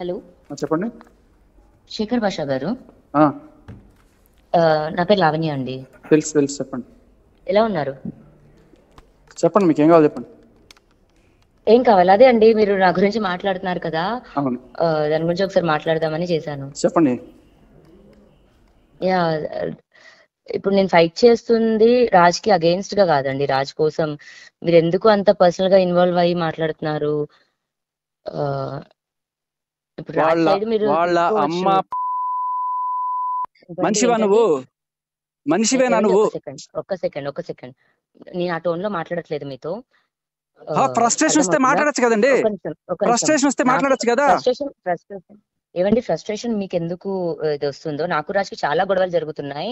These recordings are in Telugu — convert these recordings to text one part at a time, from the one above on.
హలో. చెప్పండి. శేఖర్ భాషా గారు. ఆ, నా పేరు లావణ్య అండి. తెలుసు తెలుసు, చెప్పండి. ఎలా ఉన్నారు? చెప్పండి, మీకు ఏం కావాలి చెప్పండి. ఏం కావాలి? అదే అండి, మీరు నా గురించి మాట్లాడుతున్నారు కదా, అవును, దాని గురించి ఒకసారి మాట్లాడదామని చేశాను. చెప్పండి. యా, ఇప్పుడు నేను ఫైట్ చేస్తుంది రాజ్ కి అగేన్స్ట్ గా కాదండి, రాజ్ కోసం. మీరు ఎందుకు అంత పర్సనల్ గా ఇన్వాల్వ్ అయ్యి మాట్లాడుతున్నారు? ఆ, ఇప్పుడు రాజ్ వాళ్ళ సైడ్ మీరు వాళ్ళ తీసుకోవచ్చు. అమ్మ మనిషివా నువ్వు? మనిషివేనా ఏమండి, నువ్వు? ఒక్క సెకండ్. నేను ఆ టోన్ లో మాట్లాడట్లేదు మీతో. ఫ్రస్ట్రేషన్ వస్తే అర్థమవుతుందా? మాట్లాడచ్చు కదండి. ఒక నిమిషం. ఫ్రస్ట్రేషన్ వస్తే నాకు మాట్లాడచ్చు కదా. ఫ్రస్ట్రేషన్ ఏవండి, ఫ్రస్ట్రేషన్ మీకు ఎందుకు ఇది వస్తుందో? నాకు రాజుకి చాలా గొడవలు జరుగుతున్నాయి.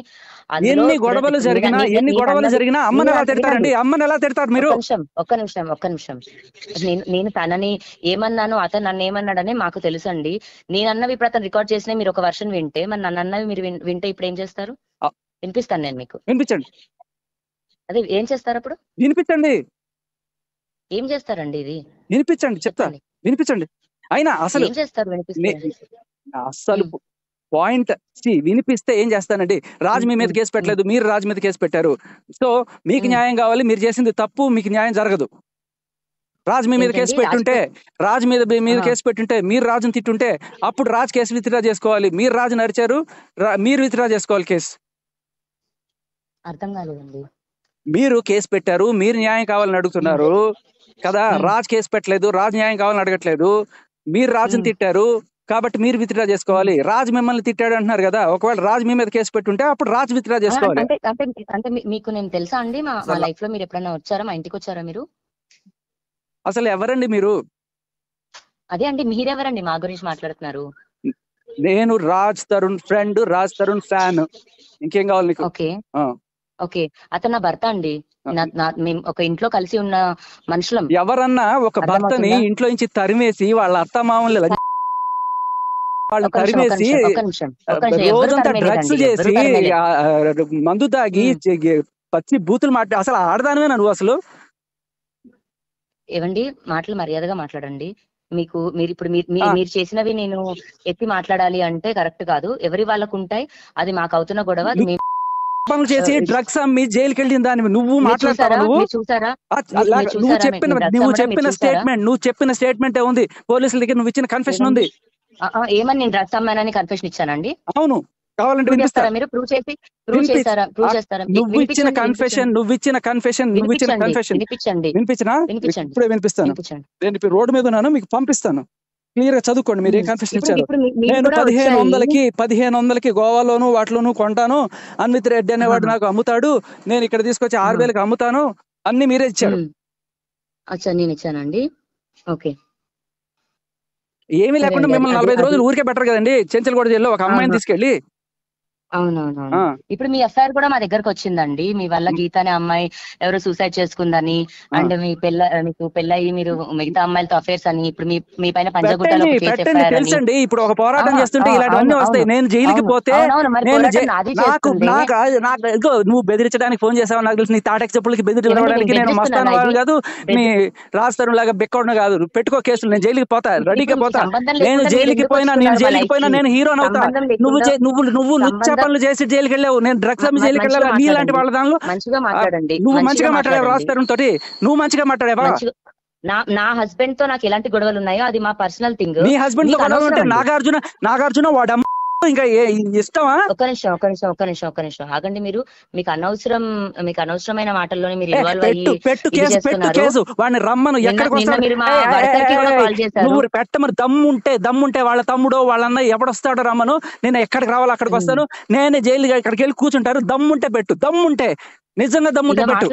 అందులో ఎన్ని చూడండి, గొడవలు జరిగినా అమ్మని ఎలా తిడతారండి? అమ్మని ఎలా తిడతారు మీరు? ఒక్క నిమిషం. నేను తనని ఏమన్నాను, అతను నన్ను ఏమన్నాడని మాకు తెలుసండి. నేను అన్నవి ఇప్పుడు అతను రికార్డ్ చేసిన మీరు ఒక వర్షన్ వింటే, మరి నన్ను అన్నవి మీరు వింటే ఇప్పుడు ఏం చేస్తారు? వినిపిస్తాను నేను మీకు. వినిపించండి. అదే ఏం చేస్తారు అప్పుడు? వినిపించండి. ఏం చేస్తారండి ఇది? వినిపించండి, చెప్తా. వినిపించండి. అయినా అసలు ఏం చేస్తారు వినిపిస్తే? అసలు పాయింట్ వినిపిస్తే ఏం చేస్తానండి? రాజు మీ మీద కేసు పెట్టలేదు, మీరు రాజు మీద కేసు పెట్టారు. సో మీకు న్యాయం కావాలి, మీరు చేసింది తప్పు, మీకు న్యాయం జరగదు. రాజు మీ మీద కేసు పెట్టుంటే, రాజు మీద కేసు పెట్టుంటే, మీరు రాజుని తిట్టుంటే అప్పుడు రాజు కేసు విత్డ్రా చేసుకోవాలి. మీరు రాజు నరిచారు, మీరు విత్డ్రా చేసుకోవాలి కేసు. అర్థం కాలేదండి. మీరు కేసు పెట్టారు, మీరు న్యాయం కావాలని అడుగుతున్నారు కదా. రాజు కేసు పెట్టలేదు, రాజు న్యాయం కావాలని అడగట్లేదు. మీరు రాజుని తిట్టారు కాబట్టి మీరు విత్డ్రా చేసుకోవాలి. రాజు మిమ్మల్ని తిట్టాడు అంటున్నారు కదా. ఒకవేళ రాజు మీ మీద కేసు పెట్టుంటే అప్పుడు రాజు విత్డ్రా చేసుకోవాలి. అంటే మీకు నేను తెలుసా అండి? మా లైఫ్ లో మీరు ఎప్పుడైనా వచ్చారా? మా ఇంటికి వచ్చారా మీరు? అసలు ఎవరండి మీరు? అదే అండి, మీరెవరండి మా గురించి మాట్లాడుతున్నారు? నేను రాజ్ తరుణ్ ఫ్రెండ్, రాజ్ తరుణ్ ఫ్యాన్. ఇంకేం కావాలి నీకు? ఓకే, అతను నా భర్త అండి. మేము ఒక ఇంట్లో కలిసి ఉన్న మనుషులం. ఎవరన్నా ఒక భర్తని ఇంట్లో నుంచి తరిమేసి వాళ్ళ అత్త మామూలు తరిమేసి రోజంతా డ్రగ్స్ చేసి మందు తాగి పచ్చి బూతులు అసలు ఆడదానివేనా నువ్వు? అసలు ఏవండి, మాటలు మర్యాదగా మాట్లాడండి. మీరు చేసినవి నేను ఎత్తి మాట్లాడాలి అంటే కరెక్ట్ కాదు. ఎవరి వాళ్ళకు ఉంటాయి, అది మాకు అవుతున్న గొడవ. పనులు చేసి డ్రగ్స్ అమ్మి జైలుకి వెళ్ళిన దాన్ని నువ్వు మాట్లాడతావా? నువ్వు చెప్పిన స్టేట్మెంట్ ఉంది, పోలీసుల దగ్గర నువ్వు ఇచ్చిన కన్ఫెషన్ ఉంది. ఏమని నేను డ్రగ్స్ అమ్మానని కన్ఫెషన్ ఇచ్చానండి? అవును, కావాలంటే వినిపిస్తారా? మీరు ప్రూవ్ చేస్తారా? నువ్వు ఇచ్చిన కన్ఫెషన్ వినిపించినా? ఇప్పుడే వినిపిస్తాను. నేను ఇప్పుడు రోడ్డు మీద ఉన్నాను, మీకు పంపిస్తాను. క్లియర్ గా చదువుకోండి మీరు ఏ కన్ఫెషన్ ఇచ్చారు. నేను 1500కి గోవాలోను వాటిలోను కొంటాను. అన్విత్ రెడ్డి అనేవాడు నాకు అమ్ముతాడు, నేను ఇక్కడ తీసుకొచ్చి 6000కి అమ్ముతాను, అన్ని మీరే ఇచ్చారు. నేను ఇచ్చానండి. ఓకే, ఏమీ లేకుండా మిమ్మల్ని 45 రోజులు ఊరికే బెటర్ కదండి. చెంచల్గూడ జైల్లో ఒక అమ్మాయిని తీసుకెళ్లి. అవునవును. ఇప్పుడు మీ ఎఫ్ఐఆర్ కూడా మా దగ్గరకు వచ్చిందండి. మీ వల్ల గీత అనే అమ్మాయి ఎవరో సూసైడ్ చేసుకుందని, అండ్ మీకు పెళ్ళయి మీరు మిగతా అమ్మాయిలతో అఫేర్స్ అని, ఇప్పుడు మీ పైన పంజాగుట్టలో తెలుసండి. ఇప్పుడు ఒక పోరాటం చేస్తుంటే ఇలాంటివన్నీ వస్తాయి. నేను జైలుకి పోతే నువ్వు బెదిరించడానికి ఫోన్ చేసావు నాకు తెలుసు. నీ తాటకి చెప్పులకి బెదిరించడానికి నేను మస్తాను కాదు, మీ రాస్తారు లాగా బెక్కడం కాదు. పెట్టుకో కేసులు, నేను జైలుకి పోతా, రెడీగా పోతా. నేను జైలుకి పోయినా నేను హీరోని అవుతా. నువ్వు పనులు చేసి జైలుకి వెళ్ళావు, నేను డ్రగ్స్ అమ్మి జైలుకి వెళ్ళావు. నీలాంటి వాళ్ళ దానిలో నువ్వు మంచిగా మాట్లాడావు, రాస్తారు తోటి నువ్వు మంచిగా మాట్లాడావా? నా హస్బెండ్ తో నాకు ఎలాంటి గొడవలు ఉన్నాయో అది మా పర్సనల్ థింగ్. నీ హస్బెండ్ తో గొడవలు ఉంటే నాగార్జున వాడమ్మ ఇంకా ఇష్టమా? ఒక నిమిషం ఆగండి. మీకు అనవసరమైన మాటల్లోనే మీరు ఇన్వాల్వ్ అయ్యి కేసు వాడిని రమ్మను. నువ్వు పెట్టమని దమ్ముంటే వాళ్ళ తమ్ముడో వాళ్ళన్న ఎవడొస్తాడో రమ్మను. నేను ఎక్కడికి రావాలో అక్కడికి వస్తాను. నేనే జైలు ఇక్కడికి వెళ్ళి కూర్చుంటారు. దమ్ముంటే పెట్టు, దమ్ముంటే నిజంగా దమ్ముంటే పెట్టు.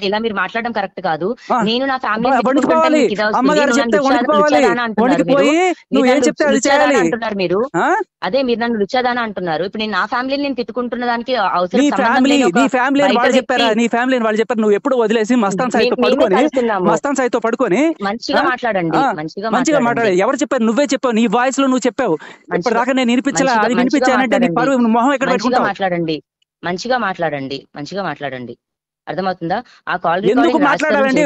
ఇలా మీరు మాట్లాడడం కరెక్ట్ కాదు. నేను నా ఫ్యామిలీ అమ్మగారు చెప్తే వణికిపోయి నువ్వు ఏం చెప్తే అది చేయాలి అంటున్నారు మీరు. అదే మీరు నన్ను రుచాదానా అంటున్నారు. ఇప్పుడు నేను నా ఫ్యామిలీని నేను తిట్టుకుంటున్న దానికి నీ ఫ్యామిలీ వాళ్ళు చెప్పారా? నీ ఫ్యామిలీని వాళ్ళు చెప్పారు. నువ్వు ఎప్పుడు వదిలేసి మస్తాన్ సాయితో పడుకొని మంచిగా మాట్లాడండి. మంచిగా మాట్లాడే ఎవరు చెప్పారు? నువ్వే చెప్పావు, నీ వాయిస్ లో నువ్వు చెప్పావు. ఇప్పుడు దాకా నేను వినిపించలే, అది వినిపించానంటే నీ పరువు మొహం ఎక్కడ పెట్టుకుంటావు? మంచిగా మాట్లాడండి. అర్థమవుతుందా? ఆ కాల్ ఎందుకు రికార్డింగ్ మాట్లాడాలండి?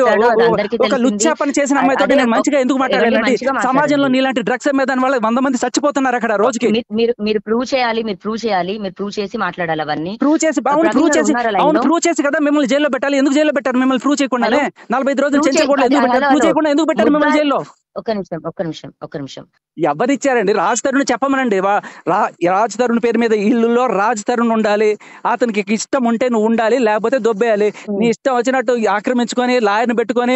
అందరికీ ఒక లుచ్చా పని చేసిన అమ్మాయితో నేను మంచిగా ఎందుకు మాట్లాడాలండి? సమాజంలో నీలాంటి డ్రగ్స్ అమ్మేదాని వల్ల 100 మంది చచ్చిపోతున్నారు అక్కడ రోజుకి. మీరు ప్రూవ్ చేయాలి, మీరు ప్రూవ్ చేసి మాట్లాడాలి అవన్నీ. ప్రూవ్ చేసి ప్రూవ్ చేసి కదా మిమ్మల్ని జైల్లో పెట్టాలి. ఎందుకు జైల్లో పెట్టారు మిమ్మల్ని ప్రూవ్ చేయకుండానే? 45 రోజులు చెంచకూడదు ఎందుకు పెట్టారు? ప్రూవ్ చేయకుండా ఎందుకు పెట్టారు మిమ్మల్ని జైల్లో? ఒక్క నిమిషం. ఎవరిచ్చారండి? రాజ్ తరుణ్ చెప్పమనండి. రాజ్ తరుణ్ పేరు మీద ఇల్లులో రాజ్ తరుణ్ ఉండాలి. అతనికి ఇష్టం ఉంటే నువ్వు ఉండాలి, లేకపోతే దొబ్బేయాలి. నీ ఇష్టం వచ్చినట్టు ఆక్రమించుకొని లాయర్ని పెట్టుకొని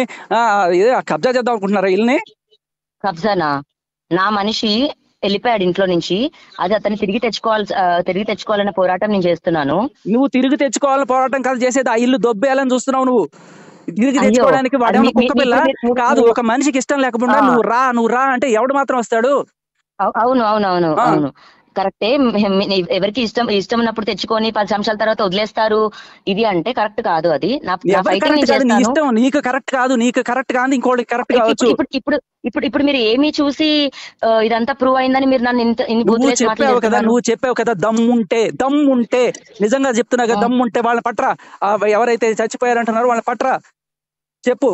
కబ్జా చేద్దాం అనుకుంటున్నారా ఇల్లుని? కబ్జానా? నా మనిషి వెళ్ళిపోయాడు ఇంట్లో నుంచి. అది అతన్ని తిరిగి తెచ్చుకోవాలన్న పోరాటం నేను చేస్తున్నాను. నువ్వు తిరిగి తెచ్చుకోవాలని పోరాటం కాదు చేసేది, ఆ ఇల్లు దొబ్బేయాలని చూస్తున్నావు నువ్వు. తిరిగి తెచ్చుకోవడానికి వాడేమో కుక్క పిల్ల కాదు. ఒక మనిషికి ఇష్టం లేకుండా నువ్వు రా అంటే ఎవడు మాత్రం వస్తాడు? అవును కరెక్టే. ఎవరికి ఇష్టం ఉన్నప్పుడు తెచ్చుకొని 10 సంవత్సరాల తర్వాత వదిలేస్తారు. ఇది అంటే కరెక్ట్ కాదు. అది నీకు కరెక్ట్ కాదు ఇంకోటి కరెక్ట్ కావచ్చు. ఇప్పుడు మీరు ఏమి చూసి ఇదంతా ప్రూవ్ అయిందని మీరు నన్ను నువ్వు చెప్పావు కదా దమ్ముంటే నిజంగా చెప్తున్నా కదా, దమ్ముంటే వాళ్ళ పట్రా. ఎవరైతే చచ్చిపోయారంటున్నారో వాళ్ళ పట్రా చెప్పు.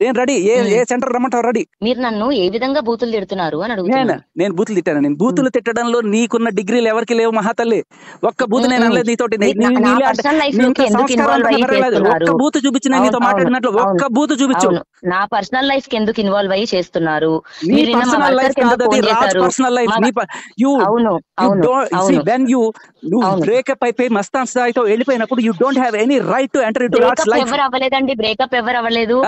నేను రెడీ. ఏ సెంటర్ రమ్మంటావు? రెడీ. మీరు నన్ను ఏ విధంగా బూతులు తిడుతున్నారు అని అడుగుతున్నాను. నేను బూతులు తిట్టాను. నేను బూతులు తిట్టడంలో నీకున్న డిగ్రీలు ఎవరికి లేవు మహాతల్లి. ఒక్క బూతు నేను అనలేదు నీతోటి. ఒక్క బూతు చూపించి నేను నీతో మాట్లాడినట్లు ఒక్క బూతు చూపించు. నా పర్సనల్ లైఫ్ కి ఎందుకు ఇన్వాల్వ్ అయ్యి చేస్తున్నారు? బ్రేకప్ అయిపోయి మస్తాన్ స్థాయితో వెళ్ళిపోయినప్పుడు you don't have any right to enter into Raj life. ఎవరు అవ్వలేదండి, బ్రేకప్ ఎవరు అవ్వలేదు.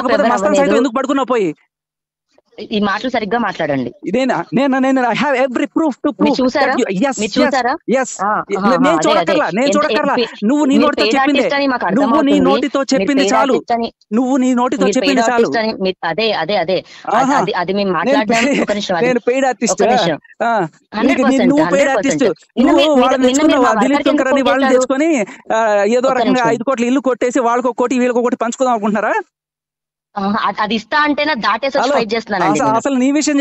ఎందుకు పడుకున్నావు పోయి? ఈ మాటలు సరిగ్గా మాట్లాడండి. నేను I have every proof to prove. చూసారా? నేను చూడక్కర్లా. నువ్వు నీ నోటితో చెప్పింది చాలు. అది మేము మాట్లాడదాం. నేను పెయిడ్ ఆర్టిస్ట్. నువ్వు పెయిడ్ ఆర్టిస్ట్. దిలీప్ శంకర్ అని వాళ్ళని తెచ్చుకొని ఏదో రకంగా 5 కోట్ల ఇల్లు కొట్టేసి వాళ్ళకి 1 కోటి వీళ్ళకి 1 కోటి పంచుకుందాం అనుకుంటున్నారా? అది ఇస్తా అంటేనే దాటేసి ఫైట్ చేస్తున్నాను. అసలు నీ విషయం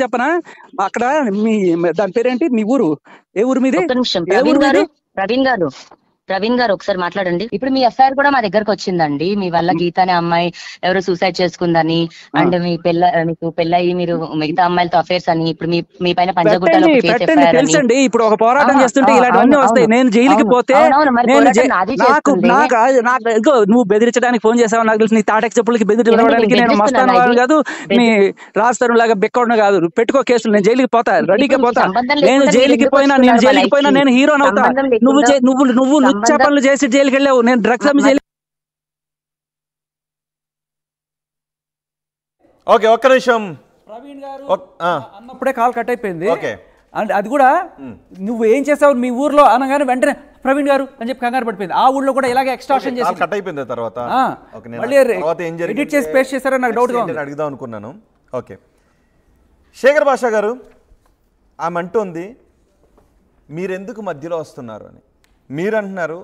చెప్పనా? అక్కడ మీ దాని పేరేంటి? మీ ఊరు ఏ ఊరు మీది? ప్రవీణ్ గారు ఒకసారి మాట్లాడండి. ఇప్పుడు మీ ఎఫ్ఐఆర్ కూడా మా దగ్గరకు వచ్చిందండి. మీ వల్ల గీత అనే అమ్మాయి ఎవరో సూసైడ్ చేసుకుందని, అండ్ మీకు పెళ్ళయి మీరు మిగతా అమ్మాయిలతో అఫేర్స్ అని, ఇప్పుడు మీ పైన పంజగుట్టలో తెలుసండి. ఇప్పుడు ఒక పోరాటం చేస్తుంటే ఇలాంటివన్నీ వస్తాయి. నేను జైలుకి పోతే నువ్వు బెదిరించడానికి ఫోన్ చేసావు నాకు తెలుసు. నీ తాటకి చెప్పులకి బెదిరించడానికి నేను మస్తాను కాదు, నీ రాజ్ తరుణ్ లాగా బెక్కడం కాదు. పెట్టుకో కేసులు. నేను జైలుకి పోతా, రెడీగా పోతా. నేను జైలుకి పోయినా నేను హీరోని అవుతా. నువ్వు లుచ్చా పనులు చేసి జైలుకి వెళ్ళావు. నేను డ్రగ్స్ అమ్మి జైలు. ఓకే, ఒక్క నిమిషం. ప్రవీణ్ గారు అన్నప్పుడే కాల్ కట్ అయిపోయింది. అండ్ అది కూడా నువ్వు ఏం చేసావు మీ ఊర్లో అనగానే వెంటనే ప్రవీణ్ గారు అని చెప్పి కంగారు పడిపోయింది. ఆ ఊళ్ళో కూడా ఇలాగే ఎక్స్ట్రాక్షన్ చేసి కట్ అయిపోయింది. తర్వాత మళ్ళీ ఎడిట్ చేసి పేస్ట్ చేశారో నాకు డౌట్ గా ఉంది. అడుగుదాం అనుకున్నాను. ఓకే, శేఖర్ భాషా గారు ఆమె అంటుంది మీరెందుకు మధ్యలో వస్తున్నారు అని. మీరు అంటున్నారు